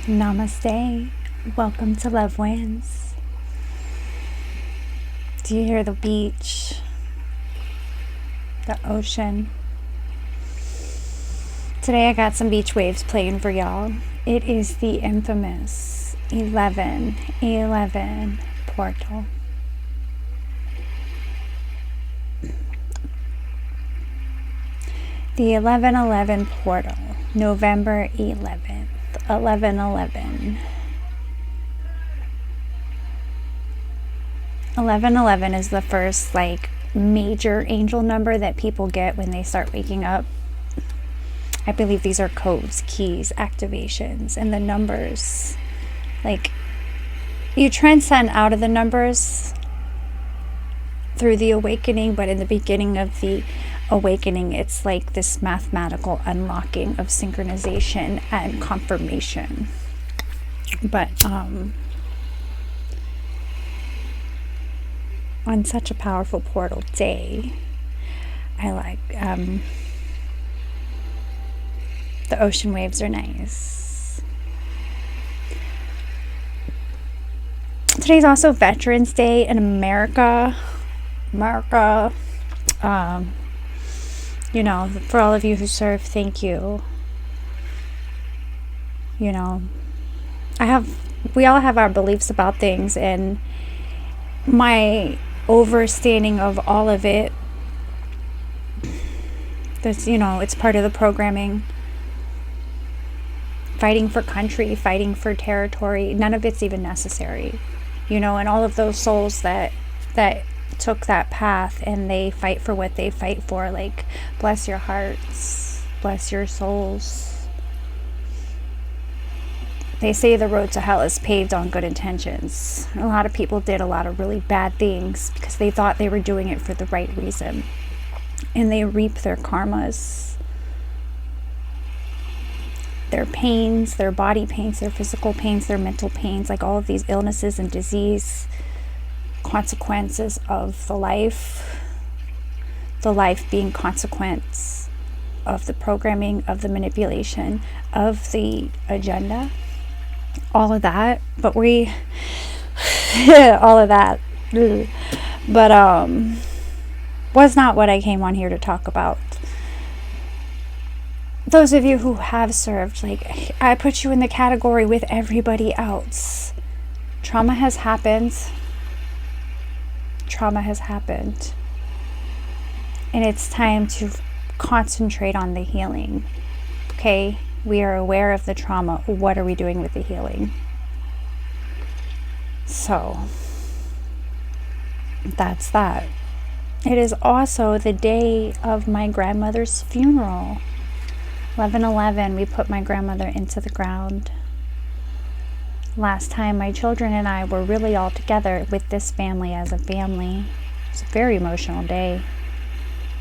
Namaste. Welcome to Love Wins. Do you hear the beach? The ocean? Today I got some beach waves playing for y'all. It is the infamous 11:11 portal. The 11:11 portal, November 11th, 11:11. 11:11 is the first major angel number that people get when they start waking up. I believe these are codes, keys, activations, and the numbers. You transcend out of the numbers through the awakening, but in the beginning of the awakening, it's like this mathematical unlocking of synchronization and confirmation. But on such a powerful portal day, I like the ocean waves are nice. Today's also Veterans Day in America. For all of you who serve, thank you. We all have our beliefs about things, and my overstanding of all of it, it's part of the programming. Fighting for country, fighting for territory, none of it's even necessary. And all of those souls that took that path and they fight for what they fight for, bless your hearts, bless your souls. They say the road to hell is paved on good intentions. A lot of people did a lot of really bad things because they thought they were doing it for the right reason, and they reap their karmas, their pains, their body pains, their physical pains, their mental pains, all of these illnesses and disease, consequences of the life being consequence of the programming, of the manipulation, of the agenda, all of that. But all of that, but was not what I came on here to talk about. Those of you who have served, I put you in the category with everybody else. Trauma has happened, and it's time to concentrate on the healing. Okay, we are aware of the trauma. What are we doing with the healing? So that's that. It is also the day of my grandmother's funeral. 11:11, we put my grandmother into the ground. Last time my children and I were really all together with this family as a family. It was a very emotional day.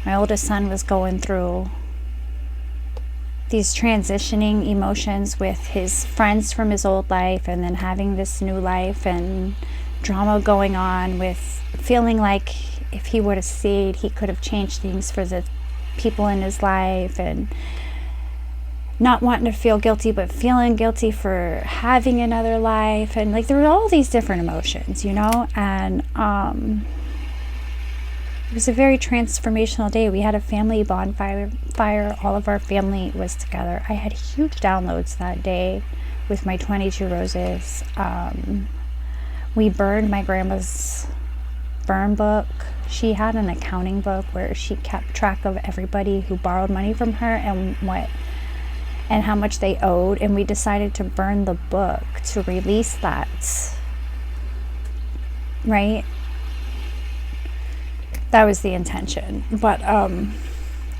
My oldest son was going through these transitioning emotions with his friends from his old life, and then having this new life, and drama going on with feeling like if he would have stayed, he could have changed things for the people in his life, and not wanting to feel guilty, but feeling guilty for having another life. And there were all these different emotions, and it was a very transformational day. We had a family bonfire. All of our family was together. I had huge downloads that day with my 22 roses. We burned my grandma's burn book. She had an accounting book where she kept track of everybody who borrowed money from her and how much they owed, and we decided to burn the book to release that, right? That was the intention. But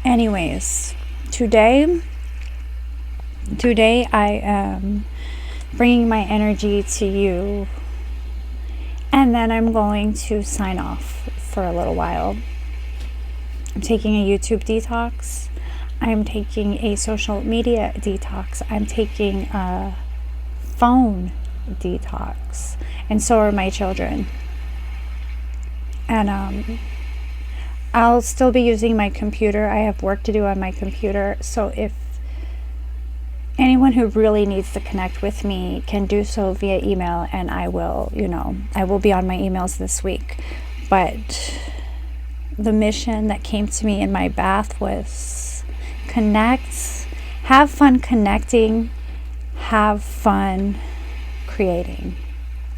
anyways, today I am bringing my energy to you, and then I'm going to sign off for a little while. I'm taking a YouTube detox. I'm taking a social media detox. I'm taking a phone detox. And so are my children. And I'll still be using my computer. I have work to do on my computer. So if anyone who really needs to connect with me can do so via email, and I will, I will be on my emails this week. But the mission that came to me in my bath was connect, have fun connecting, have fun creating.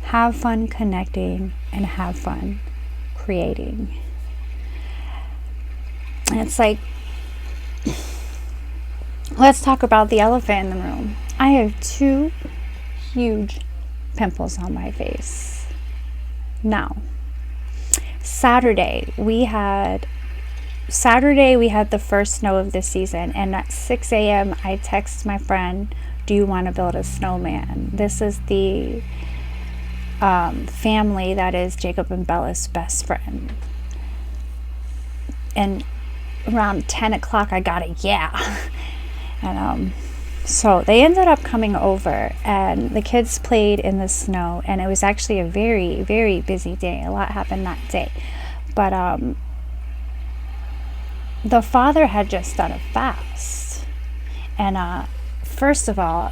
Have fun connecting and have fun creating. And it's like, let's talk about the elephant in the room. I have 2 huge pimples on my face. Now, Saturday we had the first snow of this season, and at 6 a.m. I text my friend, do you want to build a snowman? This is the family that is Jacob and Bella's best friend. And around 10 o'clock I got a yeah. And so they ended up coming over, and the kids played in the snow, and it was actually a very, very busy day. A lot happened that day. But the father had just done a fast, and first of all,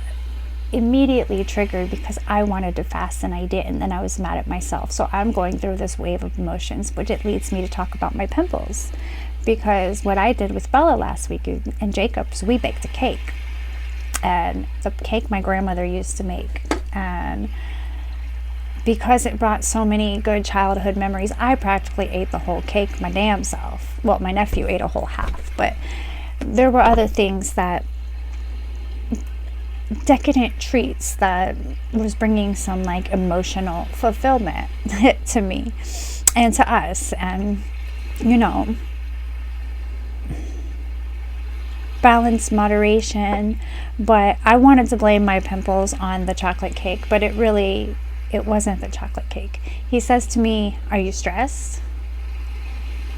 immediately triggered because I wanted to fast and I didn't, and I was mad at myself. So I'm going through this wave of emotions, which it leads me to talk about my pimples. Because what I did with Bella last week and Jacob's, we baked a cake, and the cake my grandmother used to make, and because it brought so many good childhood memories, I practically ate the whole cake my damn self. Well, my nephew ate a whole half, but there were other things that decadent treats that was bringing some like emotional fulfillment to me and to us, and balance, moderation. But I wanted to blame my pimples on the chocolate cake, but it wasn't the chocolate cake. He says to me, are you stressed?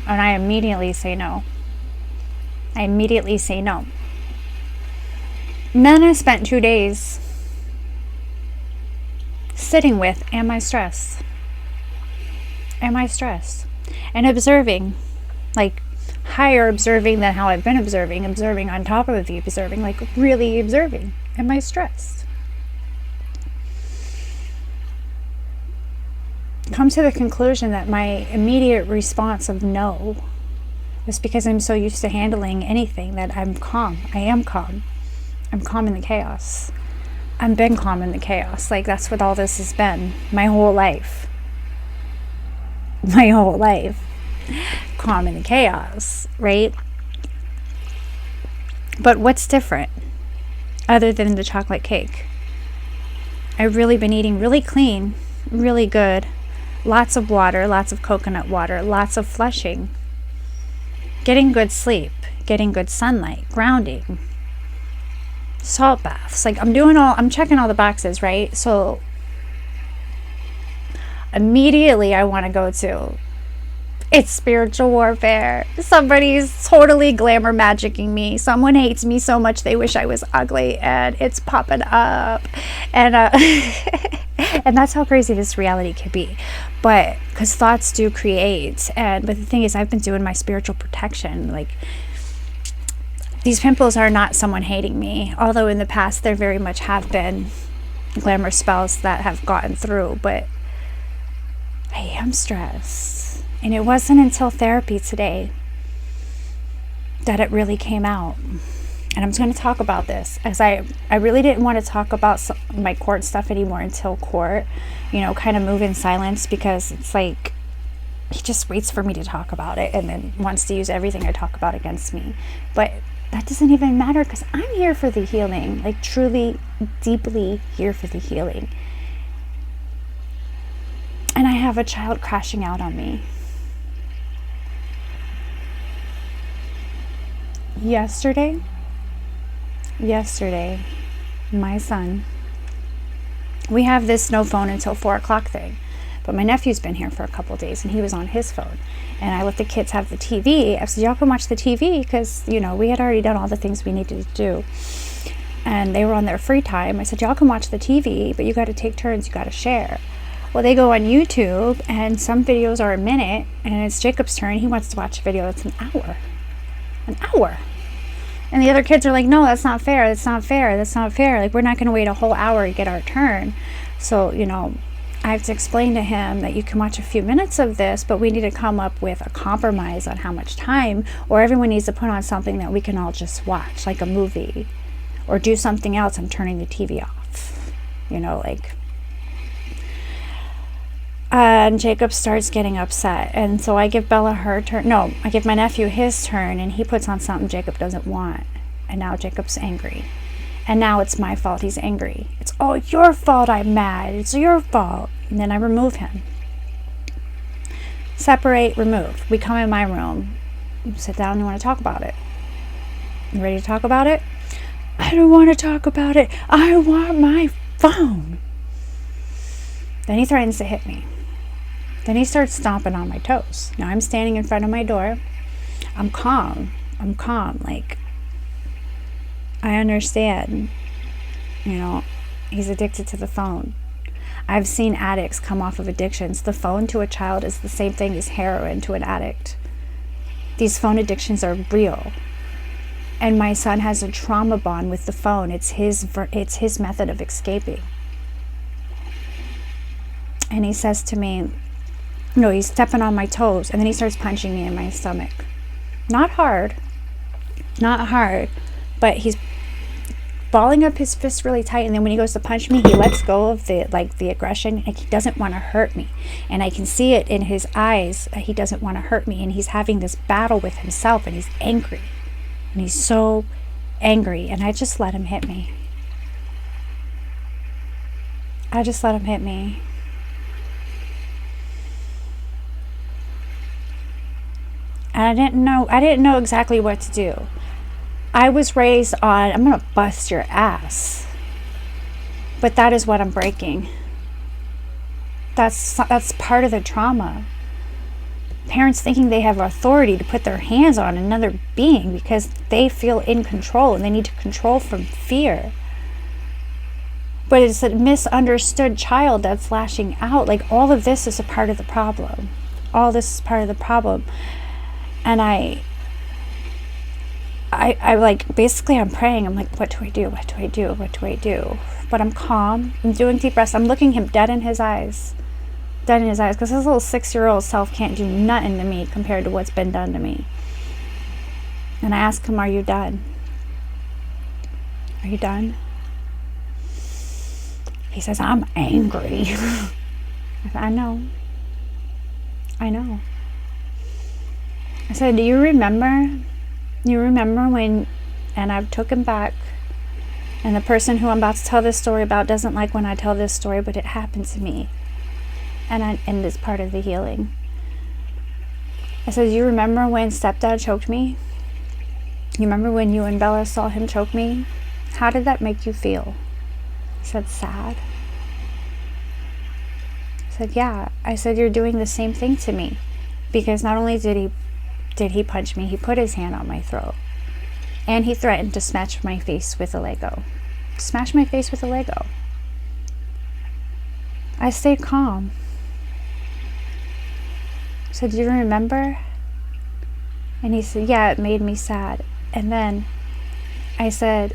And I immediately say no. And then I spent 2 days sitting with, am I stressed? And observing, like higher observing than how I've been observing on top of the observing, like really observing. Am I stressed? Come to the conclusion that my immediate response of no was because I'm so used to handling anything that I'm calm. I am calm. I'm calm in the chaos. I've been calm in the chaos. Like, that's what all this has been. My whole life. Calm in the chaos, right? But what's different other than the chocolate cake? I've really been eating really clean, really good. Lots of water, lots of coconut water, lots of flushing. Getting good sleep, getting good sunlight, grounding. Salt baths. Like, I'm checking all the boxes, right? So immediately I want to go to, it's spiritual warfare. Somebody's totally glamour magicking me. Someone hates me so much they wish I was ugly, and it's popping up. And and that's how crazy this reality can be. But because thoughts do create. But the thing is, I've been doing my spiritual protection. Like, these pimples are not someone hating me, although in the past there very much have been glamour spells that have gotten through. But I am stressed, and it wasn't until therapy today that it really came out. And I'm just going to talk about this, as I really didn't want to talk about my court stuff anymore until court, kind of move in silence, because it's like he just waits for me to talk about it and then wants to use everything I talk about against me. But that doesn't even matter, because I'm here for the healing, like truly, deeply here for the healing. And I have a child crashing out on me. Yesterday, my son, we have this no phone until 4 o'clock thing. But my nephew's been here for a couple days, and he was on his phone. And I let the kids have the TV. I said, y'all can watch the TV, because, we had already done all the things we needed to do. And they were on their free time. I said, y'all can watch the TV, but you got to take turns. You got to share. Well, they go on YouTube, and some videos are a minute, and it's Jacob's turn. He wants to watch a video that's an hour. And the other kids are like, no, that's not fair. That's not fair. That's not fair. Like, we're not going to wait a whole hour to get our turn. So, you know, I have to explain to him that you can watch a few minutes of this, but we need to come up with a compromise on how much time, or everyone needs to put on something that we can all just watch, like a movie, or do something else. I'm turning the TV off, you know, like. And Jacob starts getting upset. And so I give Bella her turn. No, I give my nephew his turn, and he puts on something Jacob doesn't want. And now Jacob's angry. And now it's my fault he's angry. It's all your fault I'm mad. It's your fault. And then I remove him. Separate, remove. We come in my room. Sit down, you want to talk about it? You ready to talk about it? I don't want to talk about it. I want my phone. Then he threatens to hit me. Then he starts stomping on my toes. Now I'm standing in front of my door. I'm calm. Like, I understand. You know, he's addicted to the phone. I've seen addicts come off of addictions. The phone to a child is the same thing as heroin to an addict. These phone addictions are real. And my son has a trauma bond with the phone. It's his method of escaping. And he says to me, no, he's stepping on my toes, and then he starts punching me in my stomach. Not hard, but he's balling up his fist really tight, and then when he goes to punch me, he lets go of the aggression, and he doesn't want to hurt me. And I can see it in his eyes that he doesn't want to hurt me, and he's having this battle with himself, and he's angry. And he's so angry, and I just let him hit me. And I didn't know exactly what to do. I was raised on, I'm going to bust your ass. But that is what I'm breaking. That's part of the trauma. Parents thinking they have authority to put their hands on another being because they feel in control and they need to control from fear. But it's a misunderstood child that's lashing out. Like, all of this is a part of the problem. All this is part of the problem. And I like, basically I'm praying. I'm like, what do I do? What do I do? What do I do? But I'm calm. I'm doing deep breaths. I'm looking him dead in his eyes. Because his little 6-year-old self can't do nothing to me compared to what's been done to me. And I ask him, are you done? Are you done? He says, I'm angry. I said, I know. I said, do you remember? You remember when, and I took him back, and the person who I'm about to tell this story about doesn't like when I tell this story, but it happened to me. And it's part of the healing. I said, you remember when stepdad choked me? You remember when you and Bella saw him choke me? How did that make you feel? He said, sad. I said, yeah. I said, you're doing the same thing to me. Because not only did he punch me, he put his hand on my throat. And he threatened to smash my face with a Lego. Smash my face with a Lego. I stayed calm. I said, do you remember? And he said, yeah, it made me sad. And then I said,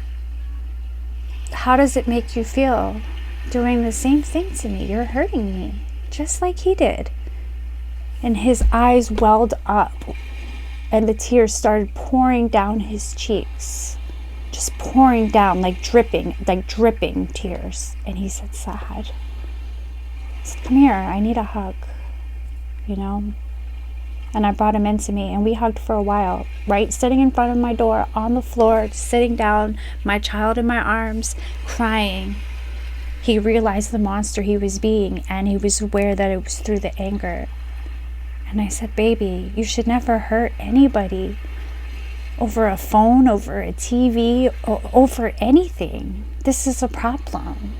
how does it make you feel doing the same thing to me? You're hurting me, just like he did. And his eyes welled up, and the tears started pouring down his cheeks. Just pouring down, like dripping tears. And he said, sad. I said, come here, I need a hug. You know? And I brought him into me, and we hugged for a while, right? Sitting in front of my door, on the floor, sitting down, my child in my arms, crying. He realized the monster he was being, and he was aware that it was through the anger. And I said, baby, you should never hurt anybody over a phone, over a TV, over anything. This is a problem.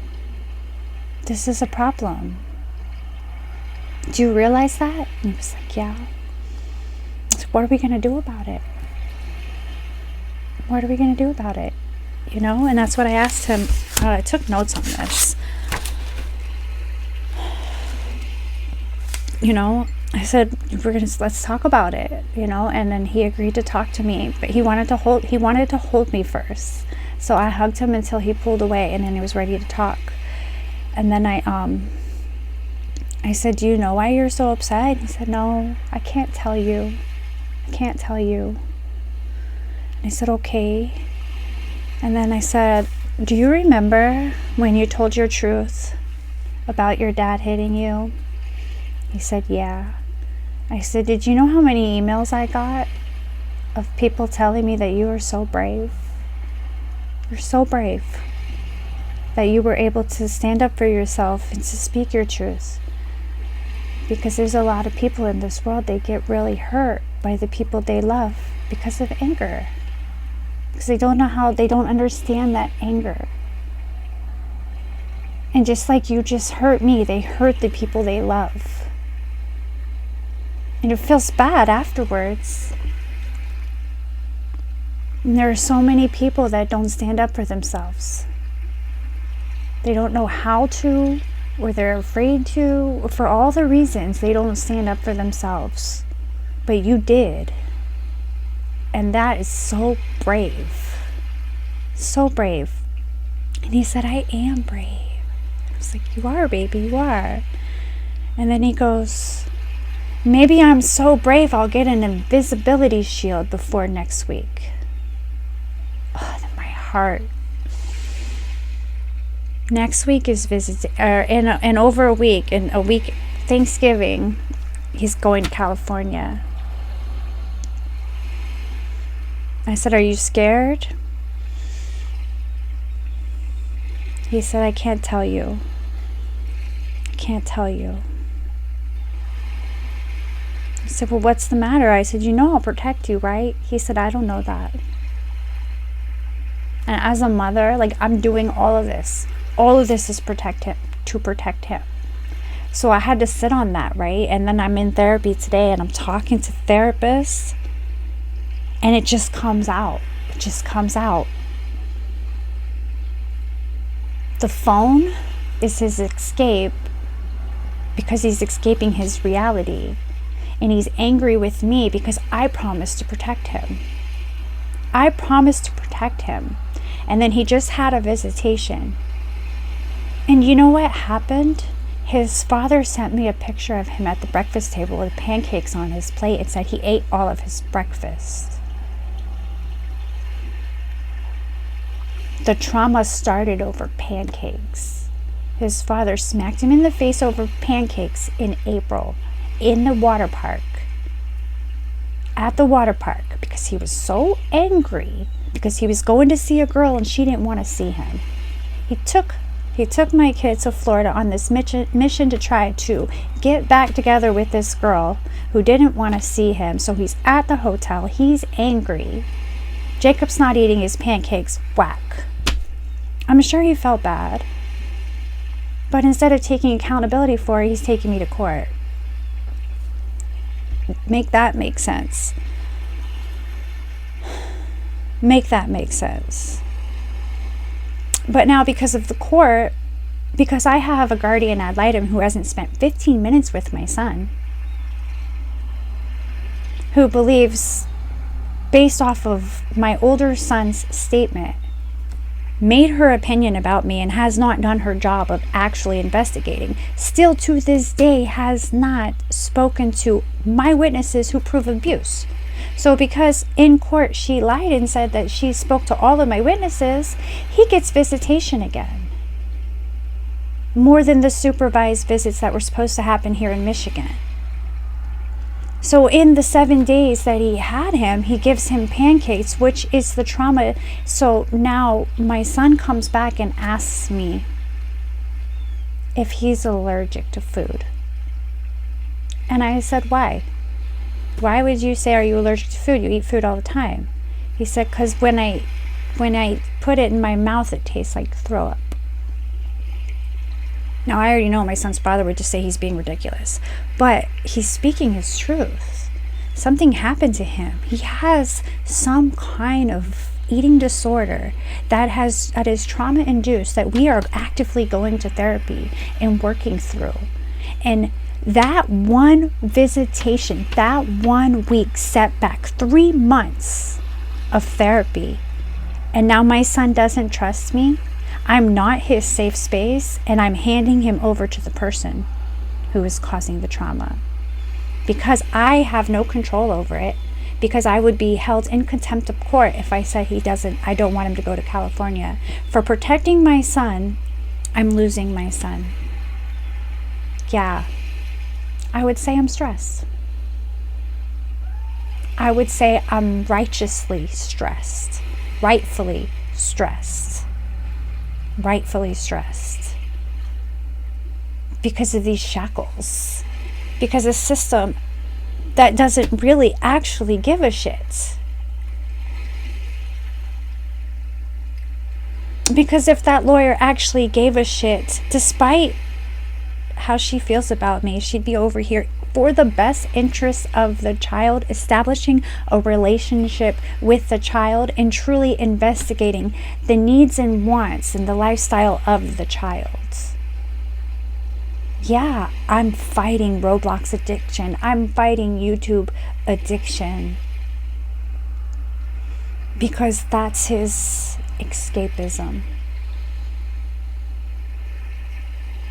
This is a problem. Do you realize that? And he was like, yeah. I said, what are we going to do about it? What are we going to do about it? You know, and that's what I asked him. I took notes on this. You know, I said, let's talk about it, and then he agreed to talk to me, but he wanted to hold me first. So I hugged him until he pulled away, and then he was ready to talk. And then I said, do you know why you're so upset? He said, no, I can't tell you. And I said, okay. And then I said, do you remember when you told your truth about your dad hitting you? He said, yeah. I said, did you know how many emails I got of people telling me that you are so brave? You're so brave that you were able to stand up for yourself and to speak your truth. Because there's a lot of people in this world, they get really hurt by the people they love because of anger. Because they don't understand that anger. And just like you just hurt me, they hurt the people they love. And it feels bad afterwards. And there are so many people that don't stand up for themselves. They don't know how to, or they're afraid to, or for all the reasons they don't stand up for themselves. But you did. And that is so brave. So brave. And he said, I am brave. I was like, you are, baby, you are. And then he goes, maybe I'm so brave I'll get an invisibility shield before next week. Oh, my heart. Next week is in over a week, Thanksgiving, he's going to California. I said, are you scared? He said, I can't tell you. I can't tell you. I said, well, what's the matter? I said, I'll protect you, right? He said, I don't know that. And as a mother, I'm doing all of this. All of this is to protect him. So I had to sit on that, right? And then I'm in therapy today, and I'm talking to therapists, and it just comes out. It just comes out. The phone is his escape because he's escaping his reality. And he's angry with me because I promised to protect him. I promised to protect him. And then he just had a visitation. And you know what happened? His father sent me a picture of him at the breakfast table with pancakes on his plate and said he ate all of his breakfast. The trauma started over pancakes. His father smacked him in the face over pancakes in April in the water park. At the water park, because he was so angry because he was going to see a girl and she didn't want to see him. He took my kid to Florida on this mission to try to get back together with this girl who didn't want to see him. So he's at the hotel. He's angry. Jacob's not eating his pancakes. Whack. I'm sure he felt bad. But instead of taking accountability for it, he's taking me to court. Make that make sense. Make that make sense. But now because of the court, because I have a guardian ad litem who hasn't spent 15 minutes with my son, who believes, based off of my older son's statement, made her opinion about me and has not done her job of actually investigating, still to this day has not spoken to my witnesses who prove abuse. So because in court she lied and said that she spoke to all of my witnesses, he gets visitation again. More than the supervised visits that were supposed to happen here in Michigan. So in the 7 days that he had him, he gives him pancakes, which is the trauma. So now my son comes back and asks me if he's allergic to food. And I said, why? Why would you say, are you allergic to food? You eat food all the time. He said, because when I put it in my mouth, it tastes like throw up. Now, I already know my son's father would just say he's being ridiculous, but he's speaking his truth. Something happened to him. He has some kind of eating disorder that is trauma-induced, that we are actively going to therapy and working through. And That one visitation, that 1 week set back 3 months of therapy. And now my son doesn't trust me. I'm not his safe space, and I'm handing him over to the person who is causing the trauma. Because I have no control over it. Because I would be held in contempt of court if I said I don't want him to go to California. For protecting my son, I'm losing my son. Yeah, I would say I'm stressed. I would say I'm righteously stressed. Rightfully stressed. Rightfully stressed. Because of these shackles. Because a system that doesn't really actually give a shit. Because if that lawyer actually gave a shit, despite how she feels about me, she'd be over here for the best interests of the child, establishing a relationship with the child and truly investigating the needs and wants and the lifestyle of the child. Yeah, I'm fighting Roblox addiction. I'm fighting YouTube addiction. Because that's his escapism.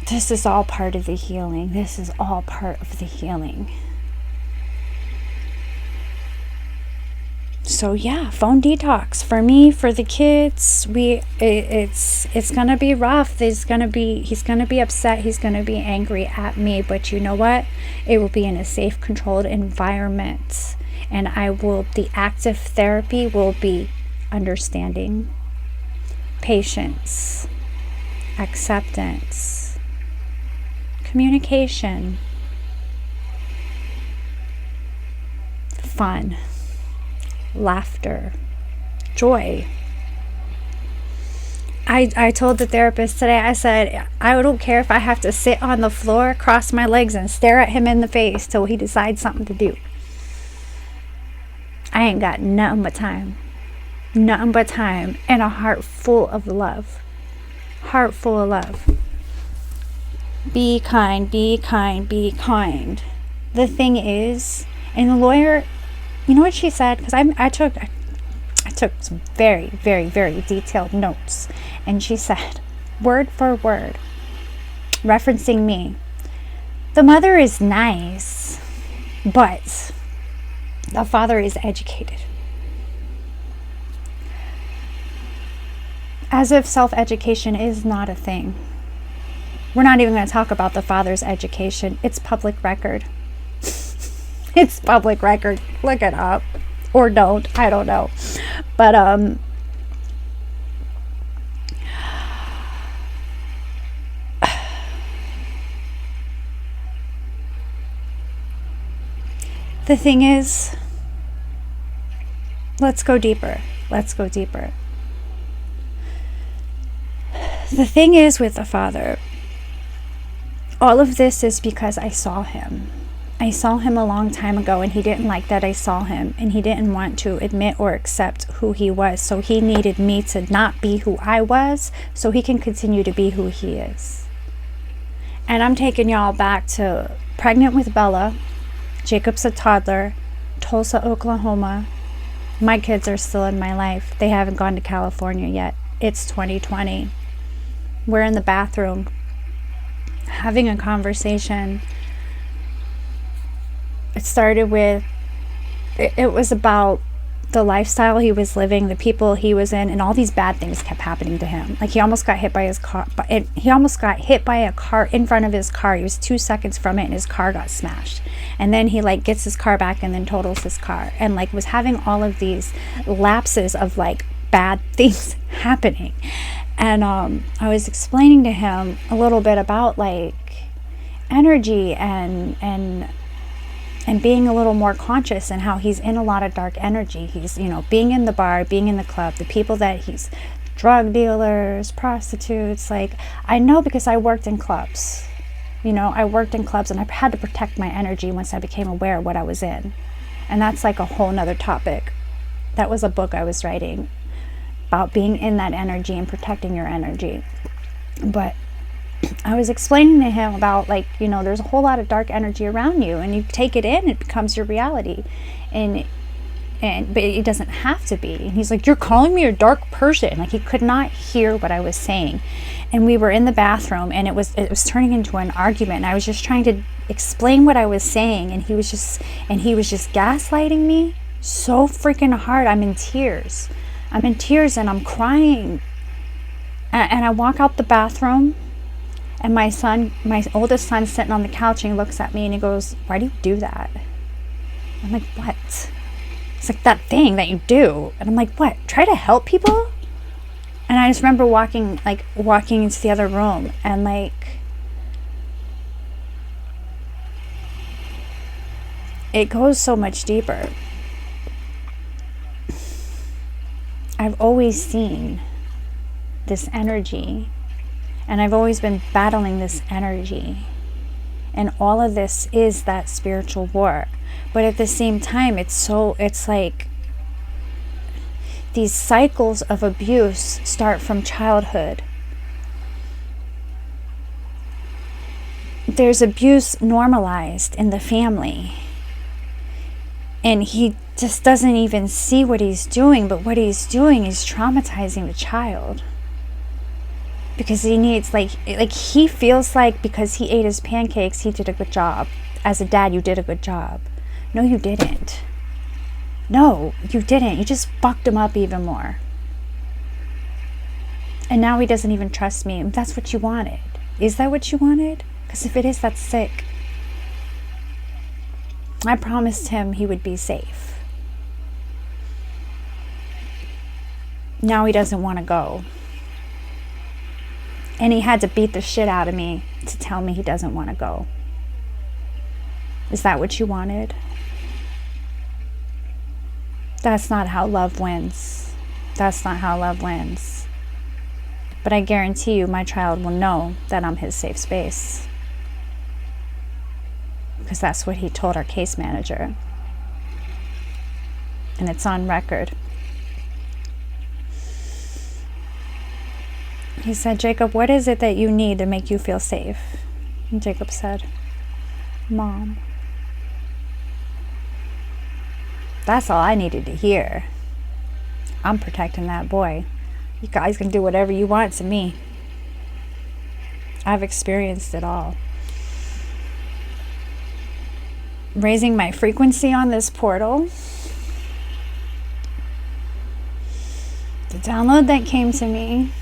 This is all part of the healing. This is all part of the healing. So yeah, phone detox for me, for the kids. It's gonna be rough. He's gonna be upset. He's gonna be angry at me. But you know what? It will be in a safe, controlled environment, and the active therapy will be understanding, patience, acceptance, communication, fun, laughter, joy. I told the therapist today, I said, I don't care if I have to sit on the floor, cross my legs, and stare at him in the face till he decides something to do. I ain't got nothing but time. Nothing but time and a heart full of love. Heart full of love. Be kind, be kind, be kind. The thing is, and the lawyer, you know what she said? Because I took some very, very, very detailed notes. And she said, word for word, referencing me, the mother is nice, but the father is educated. As if self-education is not a thing. We're not even going to talk about the father's education. It's public record. It's public record. Look it up. Or don't. I don't know. But, the thing is, let's go deeper. Let's go deeper. The thing is with the father, all of this is because I saw him. I saw him a long time ago, and he didn't like that I saw him, and he didn't want to admit or accept who he was. So he needed me to not be who I was so he can continue to be who he is. And I'm taking y'all back to pregnant with Bella. Jacob's a toddler. Tulsa, Oklahoma. My kids are still in my life. They haven't gone to California yet. It's 2020. We're in the bathroom having a conversation. It started with, it was about the lifestyle he was living, the people he was in, and all these bad things kept happening to him. Like he almost got hit by his car. He almost got hit by a car in front of his car. He was 2 seconds from it, and his car got smashed. And then he like gets his car back and then totals his car, and like was having all of these lapses of like bad things happening. And I was explaining to him a little bit about like energy and being a little more conscious, and how he's in a lot of dark energy. He's, being in the bar, being in the club, the people that he's drug dealers, prostitutes. Like, I know because I worked in clubs. I worked in clubs, and I had to protect my energy once I became aware of what I was in. And that's like a whole nother topic. That was a book I was writing about being in that energy and protecting your energy. But I was explaining to him about, like, you know, there's a whole lot of dark energy around you, and you take it in, it becomes your reality. But it doesn't have to be. And he's like, you're calling me a dark person. Like, he could not hear what I was saying. And we were in the bathroom, and it was turning into an argument. And I was just trying to explain what I was saying, and he was just gaslighting me so freaking hard. I'm in tears, and I'm crying. And I walk out the bathroom, and my oldest son, sitting on the couch, and he looks at me and he goes, "Why do you do that?" I'm like, "What?" It's like, "That thing that you do." And I'm like, "What? Try to help people?" And I just remember walking into the other room, and like, it goes so much deeper. I've always seen this energy, and I've always been battling this energy. And all of this is that spiritual war. But at the same time, it's like these cycles of abuse start from childhood. There's abuse normalized in the family. And he just doesn't even see what he's doing, but what he's doing is traumatizing the child. Because he needs, like he feels like because he ate his pancakes, he did a good job. As a dad, you did a good job. No, you didn't. No, you didn't. You just fucked him up even more. And now he doesn't even trust me. That's what you wanted. Is that what you wanted? Because if it is, that's sick. I promised him he would be safe. Now he doesn't want to go. And he had to beat the shit out of me to tell me he doesn't want to go. Is that what you wanted? That's not how love wins. That's not how love wins. But I guarantee you, my child will know that I'm his safe space. Because that's what he told our case manager. And it's on record. He said, "Jacob, what is it that you need to make you feel safe?" And Jacob said, "Mom." That's all I needed to hear. I'm protecting that boy. You guys can do whatever you want to me. I've experienced it all. Raising my frequency on this portal. The download that came to me,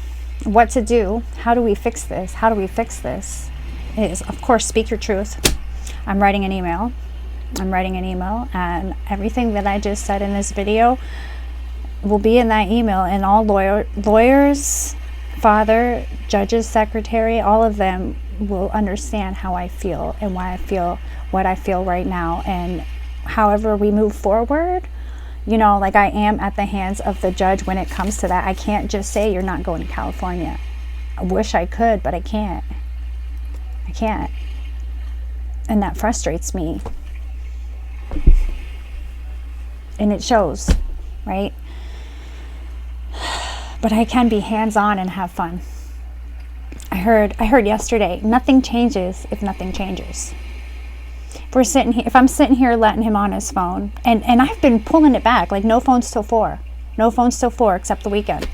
what to do, how do we fix this, is, of course, speak your truth. I'm writing an email, and everything that I just said in this video will be in that email, and all lawyers, father, judges, secretary, all of them will understand how I feel and why I feel what I feel right now. And however we move forward, you know, like, I am at the hands of the judge when it comes to that. I can't just say you're not going to California. I wish I could, but I can't. And that frustrates me. And it shows, right? But I can be hands-on and have fun. I heard yesterday, nothing changes if nothing changes. If I'm sitting here letting him on his phone, and I've been pulling it back, like, no phones till 4. No phones till 4 except the weekend.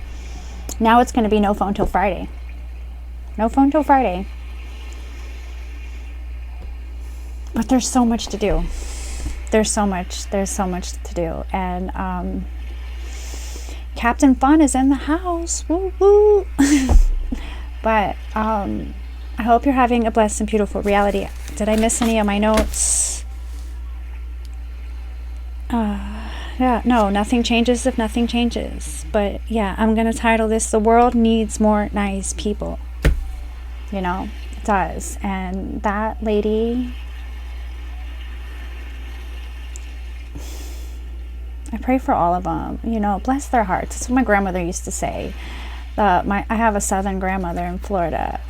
Now it's going to be no phone till Friday. No phone till Friday. But there's so much to do. There's so much to do. And Captain Fun is in the house. Woo woo. But I hope you're having a blessed and beautiful reality. Did I miss any of my notes? Yeah, no, nothing changes if nothing changes. But yeah, I'm going to title this, "The World Needs More Nice People." You know, it does. And that lady, I pray for all of them. You know, bless their hearts. That's what my grandmother used to say. I have a Southern grandmother in Florida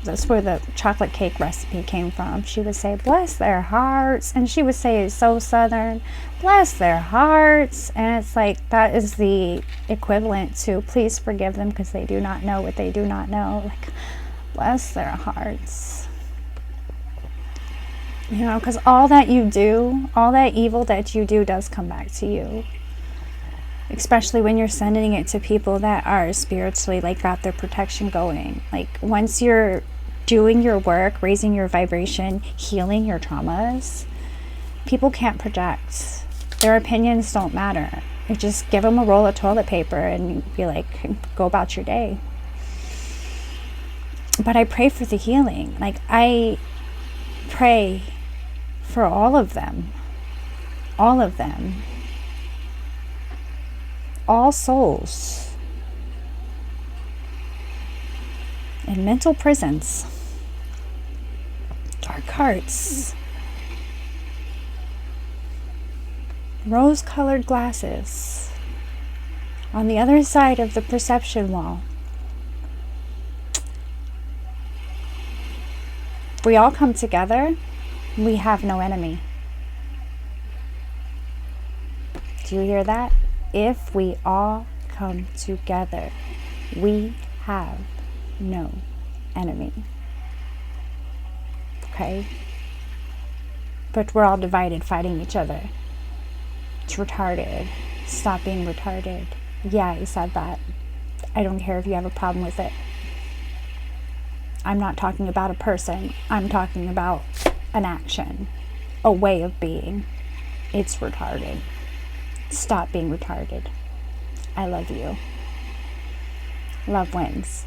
that's where the chocolate cake recipe came from. She would say, "Bless their hearts." And she would say, it's so Southern, "Bless their hearts." And it's like, that is the equivalent to, "Please forgive them because they do not know what they do not know." Like, Bless their hearts. You know, because all that you do, all that evil that you do does come back to you. Especially when you're sending it to people that are spiritually, like, got their protection going. Like, once you're doing your work, raising your vibration, healing your traumas, people can't project. Their opinions don't matter. You just give them a roll of toilet paper and be like, go about your day. But I pray for the healing. Like, I pray for all of them. All of them. All souls in mental prisons, dark hearts, rose-colored glasses on the other side of the perception wall. If we all come together, we have no enemy. Do you hear that? If we all come together, we have no enemy. Okay? But we're all divided, fighting each other. It's retarded. Stop being retarded. Yeah, he said that. I don't care if you have a problem with it. I'm not talking about a person. I'm talking about an action, a way of being. It's retarded. Stop being retarded. I love you. Love wins.